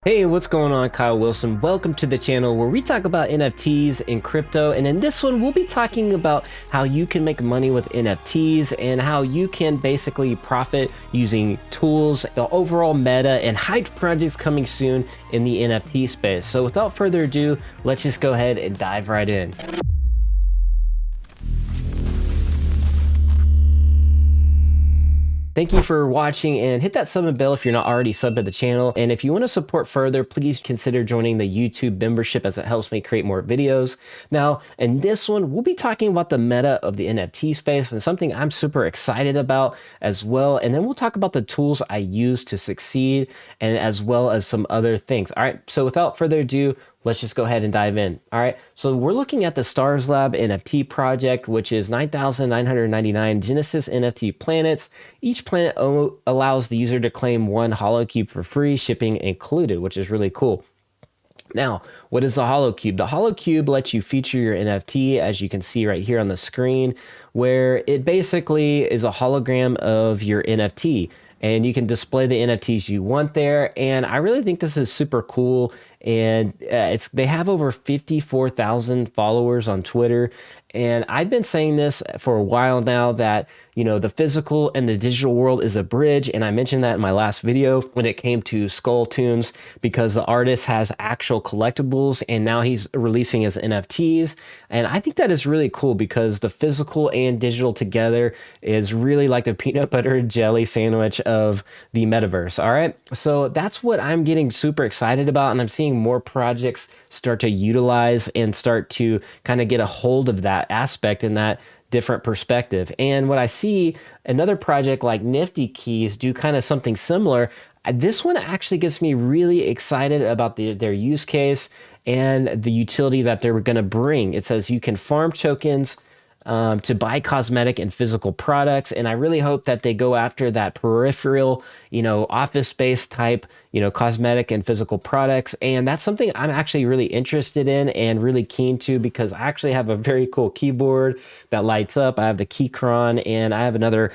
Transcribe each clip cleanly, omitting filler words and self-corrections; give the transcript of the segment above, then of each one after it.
Hey, what's going on? Kyle Wilson. Welcome to the channel where we talk about NFTs and crypto. And in this one, we'll be talking about how you can make money with NFTs and how you can basically profit using tools, the overall meta, and hyped projects coming soon in the NFT space. So without further ado, let's just go ahead and dive right in. Thank you for watching, and hit that sub and bell if you're not already subbed to the channel. And if you want to support further, please consider joining the YouTube membership as it helps me create more videos. Now, in this one, we'll be talking about the meta of the NFT space and something I'm super excited about as well. And then we'll talk about the tools I use to succeed and as well as some other things. All right, so without further ado, let's just go ahead and dive in. All right, so we're looking at the Stars Lab NFT project, which is 9,999 Genesis NFT planets. Each planet allows the user to claim one holocube for free, shipping included, which is really cool. Now, what is the holocube? The holocube lets you feature your NFT, as you can see right here on the screen, where it basically is a hologram of your NFT. And you can display the NFTs you want there. And I really think this is super cool. And they have over 54,000 followers on Twitter. And I've been saying this for a while now that, you know, the physical and the digital world is a bridge. And I mentioned that in my last video when it came to Skull Tunes, because the artist has actual collectibles and now he's releasing his NFTs. And I think that is really cool because the physical and digital together is really like the peanut butter and jelly sandwich of the metaverse. All right. So that's what I'm getting super excited about. And I'm seeing more projects start to utilize and start to kind of get a hold of that aspect and that different perspective. And what I see another project like Nifty Keys do kind of something similar. This one actually gets me really excited about their use case and the utility that they're going to bring. It says you can farm tokens to buy cosmetic and physical products. And I really hope that they go after that peripheral, you know, office space type, you know, cosmetic and physical products. And that's something I'm actually really interested in and really keen to, because I actually have a very cool keyboard that lights up. I have the Keychron and I have another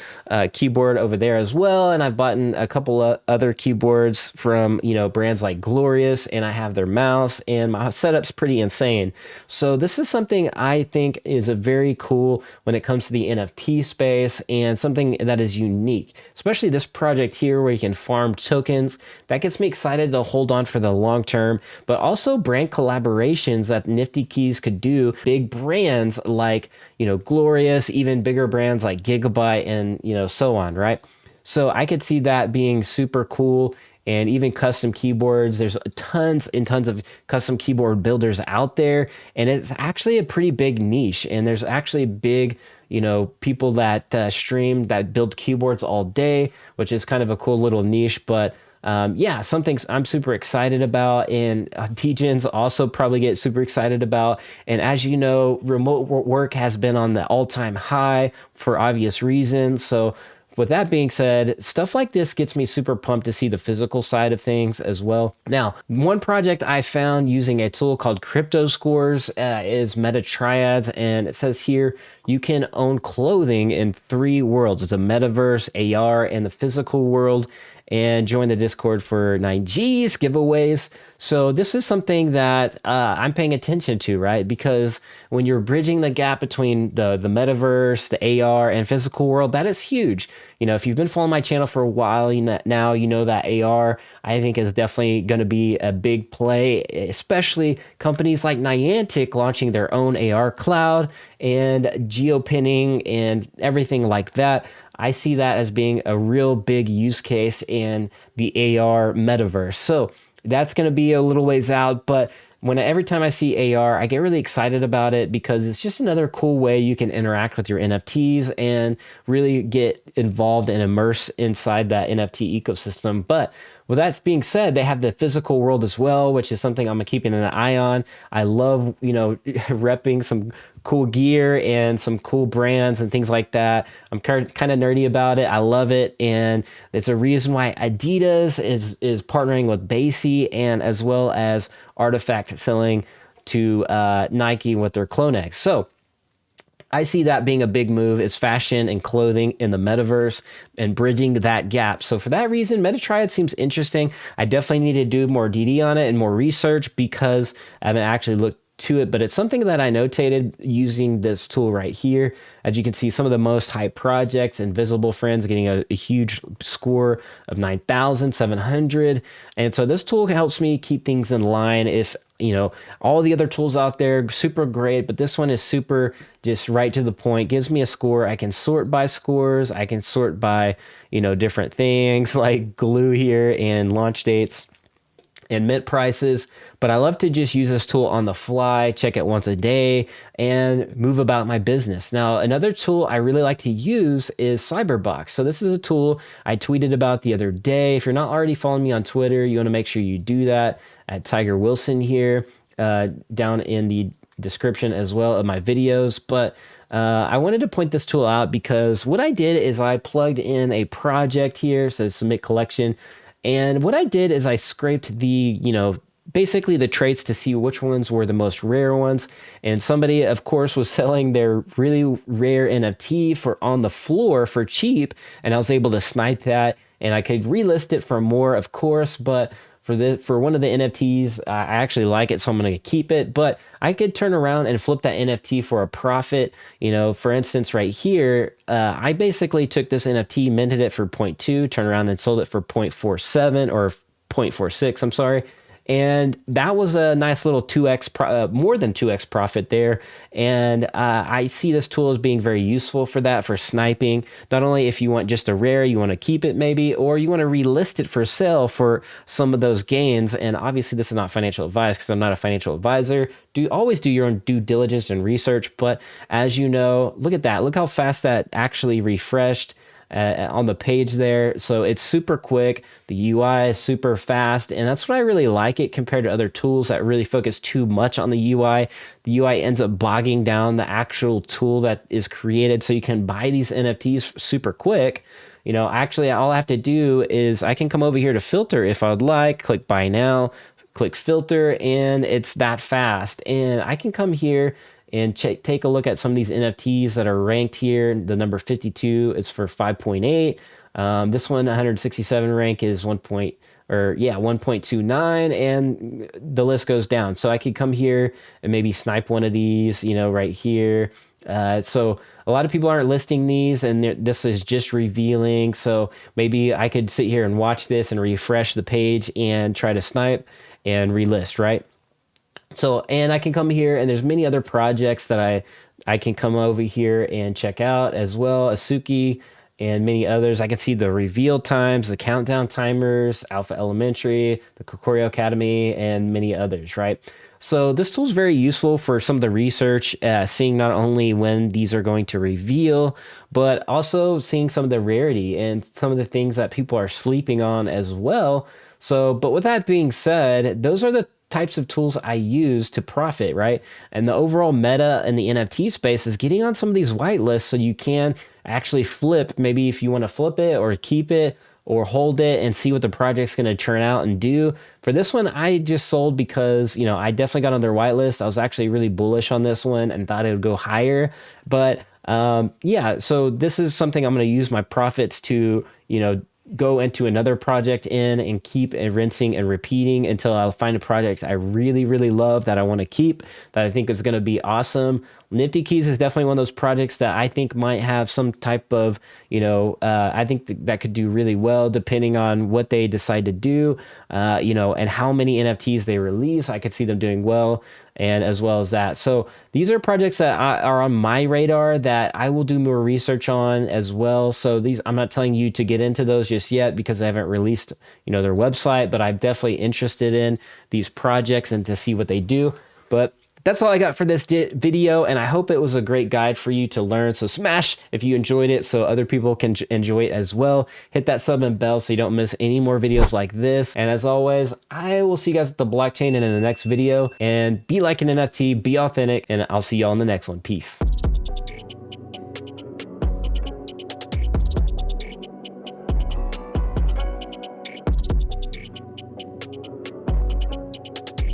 keyboard over there as well. And I've bought a couple of other keyboards from, you know, brands like Glorious, and I have their mouse, and my setup's pretty insane. So this is something I think is a very cool when it comes to the NFT space and something that is unique, especially this project here where you can farm tokens. That gets me excited to hold on for the long term, but also brand collaborations that Nifty Keys could do. Big brands like, you know, Glorious, even bigger brands like Gigabyte, and, you know, so on, right? So I could see that being super cool. And even custom keyboards, there's tons and tons of custom keyboard builders out there, and it's actually a pretty big niche. And there's actually big, you know, people that stream that build keyboards all day, which is kind of a cool little niche. But yeah, something I'm super excited about, and DJs also probably get super excited about. And as you know, remote work has been on the all-time high for obvious reasons. So with that being said, stuff like this gets me super pumped to see the physical side of things as well. Now, one project I found using a tool called Crypto Scores is Metatride, and it says here you can own clothing in 3 worlds. It's a metaverse, AR, and the physical world. And join the Discord for 9Gs giveaways. So this is something that I'm paying attention to, right? Because when you're bridging the gap between the metaverse, the AR, and physical world, that is huge. You know, if you've been following my channel for a while now, you know that AR, I think, is definitely going to be a big play, especially companies like Niantic launching their own AR cloud and geopinning and everything like that. I see that as being a real big use case in the AR metaverse. So that's going to be a little ways out, but every time I see AR, I get really excited about it because it's just another cool way you can interact with your NFTs and really get involved and immerse inside that NFT ecosystem. But with that being said, they have the physical world as well, which is something I'm keeping an eye on. I love, you know, repping some cool gear and some cool brands and things like that. I'm kind of nerdy about it. I love it. And it's a reason why Adidas is partnering with Basie, and as well as Artifact selling to Nike with their CloneX. So I see that being a big move is fashion and clothing in the metaverse and bridging that gap. So for that reason, Metatride seems interesting. I definitely need to do more DD on it and more research because I haven't actually looked to it, but it's something that I notated using this tool right here. As you can see, some of the most hype projects, Invisible Friends getting a huge score of 9,700. And so this tool helps me keep things in line. If all the other tools out there, super great, but this one is super just right to the point, gives me a score. I can sort by scores. I can sort by, different things like glue here and launch dates and mint prices, but I love to just use this tool on the fly, check it once a day, and move about my business. Now, another tool I really like to use is Cyberbox. So this is a tool I tweeted about the other day. If you're not already following me on Twitter, you want to make sure you do that at Tiger Wilson here, down in the description as well of my videos. But I wanted to point this tool out because what I did is I plugged in a project here, so submit collection. And what I did is I scraped the, basically the traits to see which ones were the most rare ones. And somebody, of course, was selling their really rare NFT for on the floor for cheap. And I was able to snipe that and I could relist it for more, of course, but for one of the NFTs, I actually like it, so I'm going to keep it. But I could turn around and flip that NFT for a profit. For instance, right here, I basically took this NFT, minted it for 0.2, turned around and sold it for 0.47 or 0.46, I'm sorry. And that was a nice little 2x, more than 2x profit there. And I see this tool as being very useful for that, for sniping. Not only if you want just a rare, you want to keep it maybe, or you want to relist it for sale for some of those gains. And obviously this is not financial advice because I'm not a financial advisor. Always do your own due diligence and research. But as you know, look at that. Look how fast that actually refreshed on the page there. So it's super quick. The UI is super fast. And that's what I really like it compared to other tools that really focus too much on the UI. The UI ends up bogging down the actual tool that is created. So you can buy these NFTs super quick. Actually, all I have to do is I can come over here to filter if I would like, click buy now, click filter, and it's that fast. And I can come here and take a look at some of these NFTs that are ranked here. The number 52 is for 5.8. This one, 167 rank is 1.29, and the list goes down. So I could come here and maybe snipe one of these, right here. So a lot of people aren't listing these, and this is just revealing. So maybe I could sit here and watch this and refresh the page and try to snipe and relist, right? So, and I can come here and there's many other projects that I can come over here and check out as well. Asuki and many others. I can see the reveal times, the countdown timers, Alpha Elementary, the Kokorio Academy, and many others, right? So this tool is very useful for some of the research, seeing not only when these are going to reveal, but also seeing some of the rarity and some of the things that people are sleeping on as well. So, but with that being said, those are the types of tools I use to profit, right? And the overall meta in the NFT space is getting on some of these whitelists so you can actually flip, maybe if you want to flip it or keep it or hold it and see what the project's going to turn out and do. For this one, I just sold because, I definitely got on their whitelist. I was actually really bullish on this one and thought it would go higher. But yeah, so this is something I'm going to use my profits to, go into another project and keep rinsing and repeating until I find a project I really, really love that I want to keep, that I think is going to be awesome. Nifty Keys is definitely one of those projects that I think might have some type of, I think that could do really well depending on what they decide to do, and how many NFTs they release. I could see them doing well, and as well as that. So these are projects that are on my radar that I will do more research on as well. So these, I'm not telling you to get into those just yet because I haven't released, their website, but I'm definitely interested in these projects and to see what they do. But that's all I got for this video, and I hope it was a great guide for you to learn. So smash if you enjoyed it so other people can enjoy it as well. Hit that sub and bell so you don't miss any more videos like this. And as always, I will see you guys at the blockchain and in the next video. And be like an NFT, be authentic, and I'll see y'all in the next one. Peace.